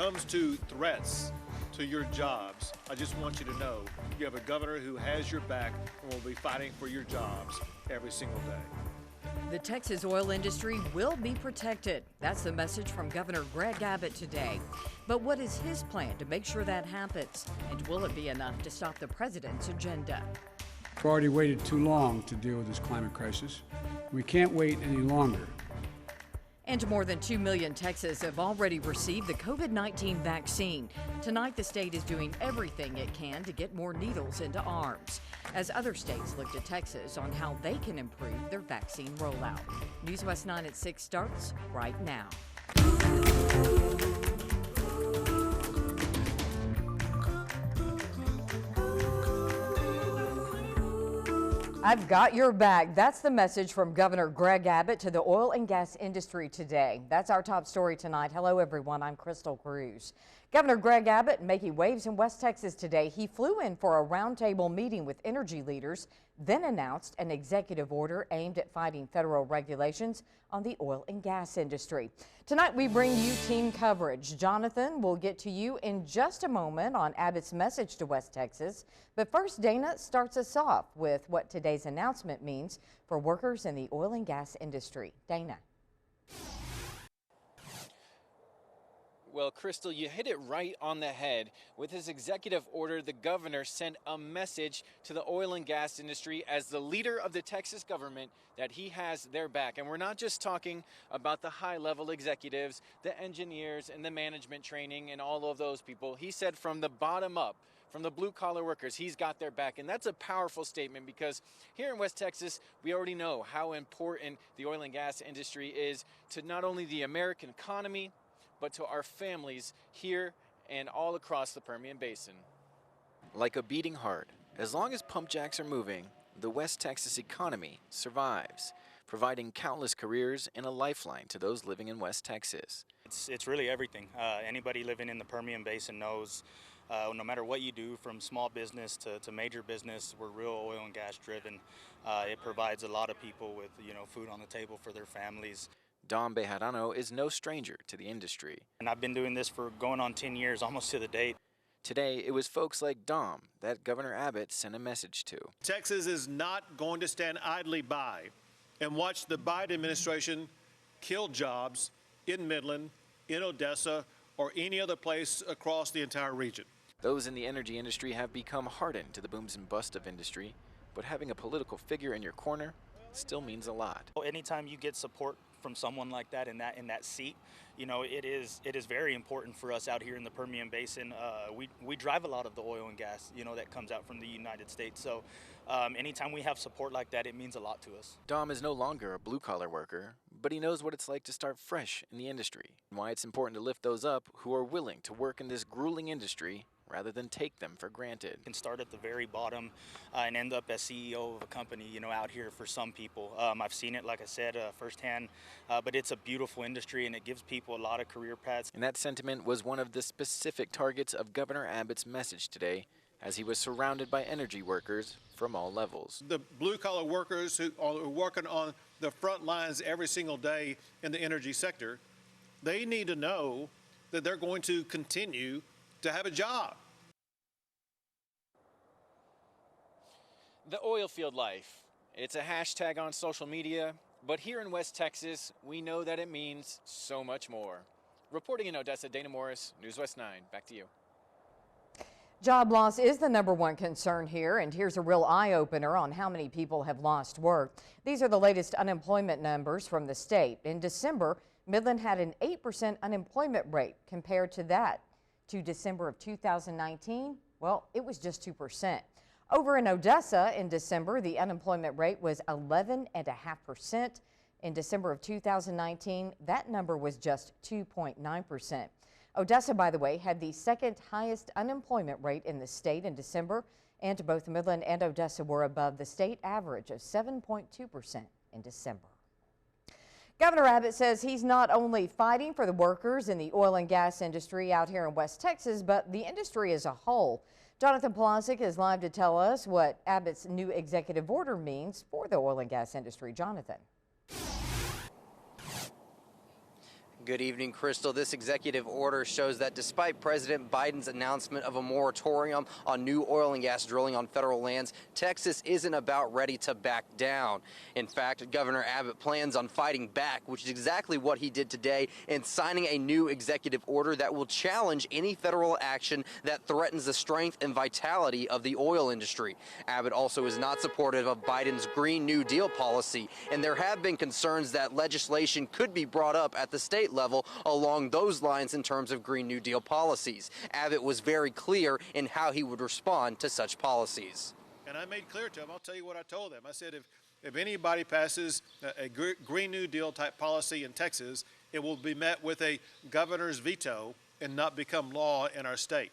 comes to threats to your jobs, I just want you to know you have a governor who has your back and will be fighting for your jobs every single day. The Texas oil industry will be protected. That's the message from Governor Greg Abbott today. But what is his plan to make sure that happens? And will it be enough to stop the president's agenda? We've already waited too long to deal with this climate crisis. We can't wait any longer. And more than 2 million Texans have already received the COVID-19 vaccine. Tonight, the state is doing everything it can to get more needles into arms, as other states look to Texas on how they can improve their vaccine rollout. News West 9 at 6 starts right now. I've got your back. That's the message from Governor Greg Abbott to the oil and gas industry today. That's our top story tonight. Hello, everyone. I'm Crystal Cruz. Governor Greg Abbott making waves in West Texas today. He flew in for a roundtable meeting with energy leaders, then announced an executive order aimed at fighting federal regulations on the oil and gas industry. Tonight, we bring you team coverage. Jonathan will get to you in just a moment on Abbott's message to West Texas. But first, Dana starts us off with what today's announcement means for workers in the oil and gas industry. Dana. Well, Crystal, you hit it right on the head. With his executive order, the governor sent a message to the oil and gas industry as the leader of the Texas government that he has their back. And we're not just talking about the high-level executives, the engineers, and the management training and all of those people. He said from the bottom up, from the blue-collar workers, he's got their back. And that's a powerful statement because here in West Texas, we already know how important the oil and gas industry is to not only the American economy, but to our families here and all across the Permian Basin. Like a beating heart, as long as pump jacks are moving, the West Texas economy survives, providing countless careers and a lifeline to those living in West Texas. It's really everything. Anybody living in the Permian Basin knows no matter what you do, from small business to major business, we're real oil and gas driven. It provides a lot of people with food on the table for their families. Dom Bejarano is no stranger to the industry. And I've been doing this for going on 10 years, almost to the date. Today, it was folks like Dom that Governor Abbott sent a message to. Texas is not going to stand idly by and watch the Biden administration kill jobs in Midland, in Odessa, or any other place across the entire region. Those in the energy industry have become hardened to the booms and bust of industry, but having a political figure in your corner still means a lot. Anytime you get support from someone like that in that seat, it is very important for us out here in the Permian Basin. We drive a lot of the oil and gas, that comes out from the United States. So anytime we have support like that, it means a lot to us. Dom is no longer a blue-collar worker, but he knows what it's like to start fresh in the industry and why it's important to lift those up who are willing to work in this grueling industry rather than take them for granted. You can start at the very bottom and end up as CEO of a company, out here for some people. I've seen it, like I said, firsthand, but it's a beautiful industry and it gives people a lot of career paths. And that sentiment was one of the specific targets of Governor Abbott's message today, as he was surrounded by energy workers from all levels. The blue-collar workers who are working on the front lines every single day in the energy sector, they need to know that they're going to continue to have a job. The oil field life. It's a hashtag on social media, but here in West Texas, we know that it means so much more. Reporting in Odessa, Dana Morris, News West 9. Back to you. Job loss is the #1 concern here, and here's a real eye-opener on how many people have lost work. These are the latest unemployment numbers from the state. In December, Midland had an 8% unemployment rate. Compared to December of 2019, well, it was just 2%. Over in Odessa in December, the unemployment rate was 11.5%. In December of 2019, that number was just 2.9%. Odessa, by the way, had the second highest unemployment rate in the state in December, and both Midland and Odessa were above the state average of 7.2% in December. Governor Abbott says he's not only fighting for the workers in the oil and gas industry out here in West Texas, but the industry as a whole. Jonathan Plazik is live to tell us what Abbott's new executive order means for the oil and gas industry. Jonathan. Good evening, Crystal. This executive order shows that despite President Biden's announcement of a moratorium on new oil and gas drilling on federal lands, Texas isn't about ready to back down. In fact, Governor Abbott plans on fighting back, which is exactly what he did today in signing a new executive order that will challenge any federal action that threatens the strength and vitality of the oil industry. Abbott also is not supportive of Biden's Green New Deal policy, and there have been concerns that legislation could be brought up at the state level along those lines in terms of Green New Deal policies. Abbott was very clear in how he would respond to such policies. And I made clear to him, I'll tell you what I told them. I said, if anybody passes a Green New Deal type policy in Texas, it will be met with a governor's veto and not become law in our state.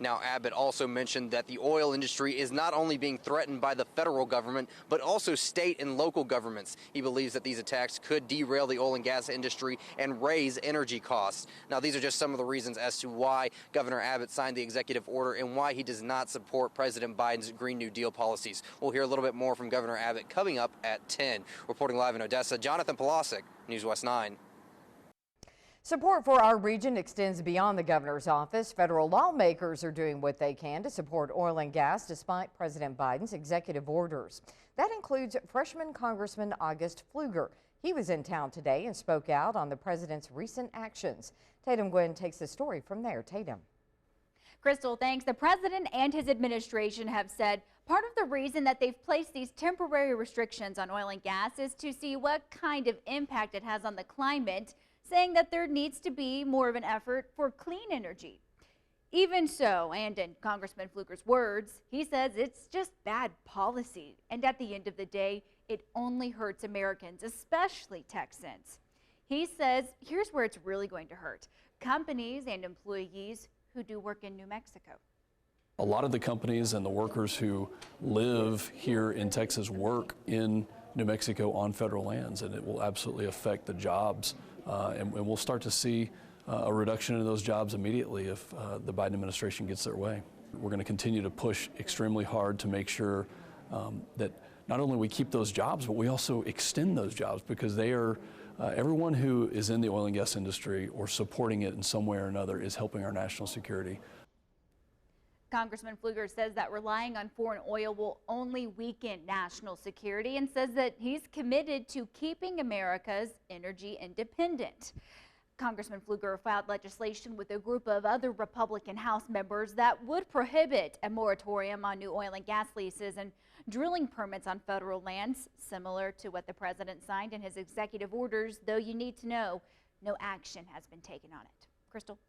Now, Abbott also mentioned that the oil industry is not only being threatened by the federal government, but also state and local governments. He believes that these attacks could derail the oil and gas industry and raise energy costs. Now, these are just some of the reasons as to why Governor Abbott signed the executive order and why he does not support President Biden's Green New Deal policies. We'll hear a little bit more from Governor Abbott coming up at 10. Reporting live in Odessa, Jonathan Polasic, News West 9. Support for our region extends beyond the governor's office. Federal lawmakers are doing what they can to support oil and gas despite President Biden's executive orders. That includes freshman Congressman Fluger. He was in town today and spoke out on the president's recent actions. Tatum Gwynn takes the story from there. Tatum. Crystal, thanks. The president and his administration have said part of the reason that they've placed these temporary restrictions on oil and gas is to see what kind of impact it has on the climate, saying that there needs to be more of an effort for clean energy. Even so, and in Congressman Fluger's words, he says it's just bad policy. And at the end of the day, it only hurts Americans, especially Texans. He says here's where it's really going to hurt: companies and employees who do work in New Mexico. A lot of the companies and the workers who live here in Texas work in New Mexico on federal lands, and it will absolutely affect the jobs. And we'll start to see a reduction in those jobs immediately if the Biden administration gets their way. We're going to continue to push extremely hard to make sure that not only we keep those jobs, but we also extend those jobs, because they are everyone who is in the oil and gas industry or supporting it in some way or another is helping our national security. Congressman Fluger says that relying on foreign oil will only weaken national security, and says that he's committed to keeping America's energy independent. Congressman Fluger filed legislation with a group of other Republican House members that would prohibit a moratorium on new oil and gas leases and drilling permits on federal lands, similar to what the president signed in his executive orders, though you need to know no action has been taken on it. Crystal.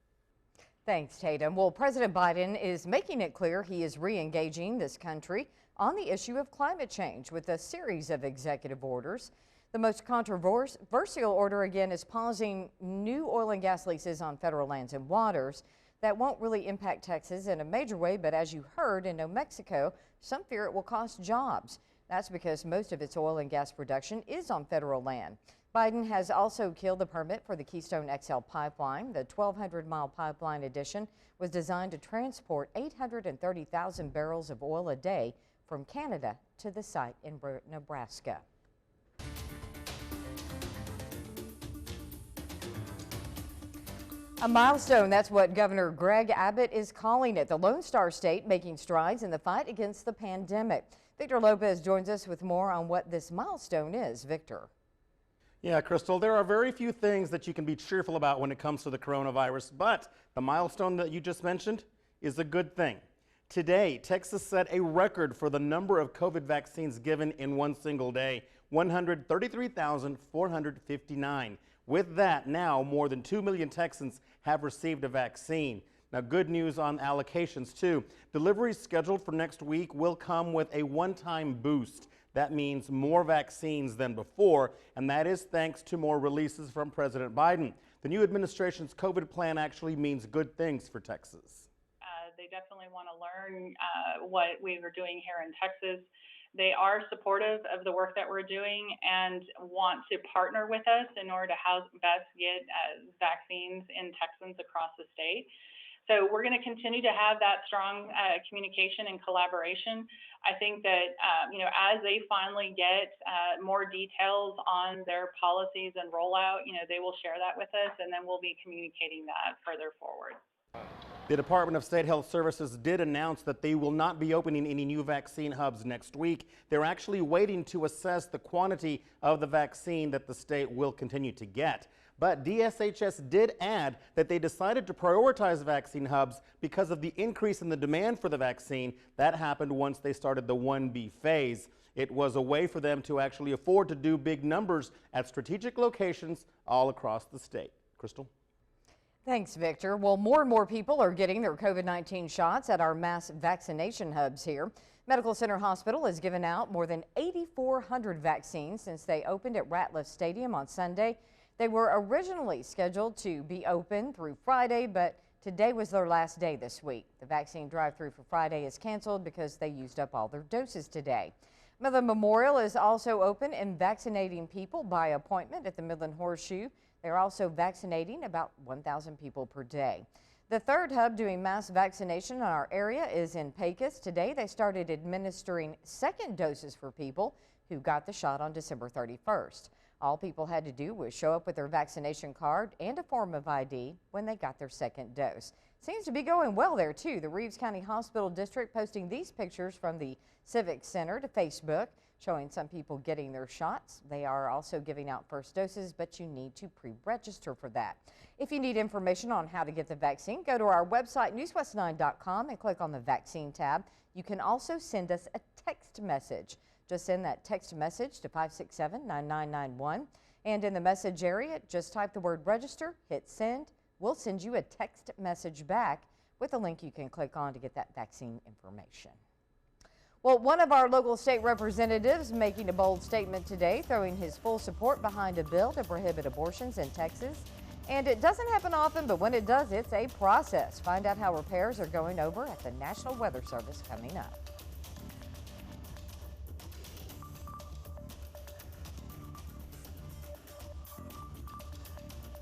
Thanks, Tatum. Well, President Biden is making it clear he is re-engaging this country on the issue of climate change with a series of executive orders. The most controversial order, again, is pausing new oil and gas leases on federal lands and waters. That won't really impact Texas in a major way, but as you heard, in New Mexico, some fear it will cost jobs. That's because most of its oil and gas production is on federal land. Biden has also killed the permit for the Keystone XL pipeline. The 1,200-mile pipeline addition was designed to transport 830,000 barrels of oil a day from Canada to the site in Nebraska. A milestone, that's what Governor Greg Abbott is calling it. The Lone Star State making strides in the fight against the pandemic. Victor Lopez joins us with more on what this milestone is. Victor. Yeah, Crystal, there are very few things that you can be cheerful about when it comes to the coronavirus, but the milestone that you just mentioned is a good thing. Today, Texas set a record for the number of COVID vaccines given in one single day, 133,459. With that, now more than 2 million Texans have received a vaccine. Now, good news on allocations, too. Deliveries scheduled for next week will come with a one-time boost. That means more vaccines than before, and that is thanks to more releases from President Biden. The new administration's COVID plan actually means good things for Texas. They definitely want to learn what we were doing here in Texas. They are supportive of the work that we're doing and want to partner with us in order to best get vaccines in Texans across the state. So we're going to continue to have that strong communication and collaboration. I think that, as they finally get more details on their policies and rollout, they will share that with us, and then we'll be communicating that further forward. The Department of State Health Services did announce that they will not be opening any new vaccine hubs next week. They're actually waiting to assess the quantity of the vaccine that the state will continue to get. But DSHS did add that they decided to prioritize vaccine hubs because of the increase in the demand for the vaccine. That happened once they started the 1B phase. It was a way for them to actually afford to do big numbers at strategic locations all across the state. Crystal? Thanks, Victor. Well, more and more people are getting their COVID-19 shots at our mass vaccination hubs here. Medical Center Hospital has given out more than 8,400 vaccines since they opened at Ratliff Stadium on Sunday. They were originally scheduled to be open through Friday, but today was their last day this week. The vaccine drive-through for Friday is canceled because they used up all their doses today. Midland Memorial is also open and vaccinating people by appointment at the Midland Horseshoe. They're also vaccinating about 1,000 people per day. The third hub doing mass vaccination in our area is in Pecos. Today they started administering second doses for people who got the shot on December 31st. All people had to do was show up with their vaccination card and a form of ID when they got their second dose. Seems to be going well there too. The Reeves County Hospital District posting these pictures from the Civic Center to Facebook, showing some people getting their shots. They are also giving out first doses, but you need to pre-register for that. If you need information on how to get the vaccine, go to our website, newswest9.com, and click on the vaccine tab. You can also send us a text message. Just send that text message to 567-9991. And in the message area, just type the word register, hit send. We'll send you a text message back with a link you can click on to get that vaccine information. Well, one of our local state representatives making a bold statement today, throwing his full support behind a bill to prohibit abortions in Texas. And it doesn't happen often, but when it does, it's a process. Find out how repairs are going over at the National Weather Service coming up.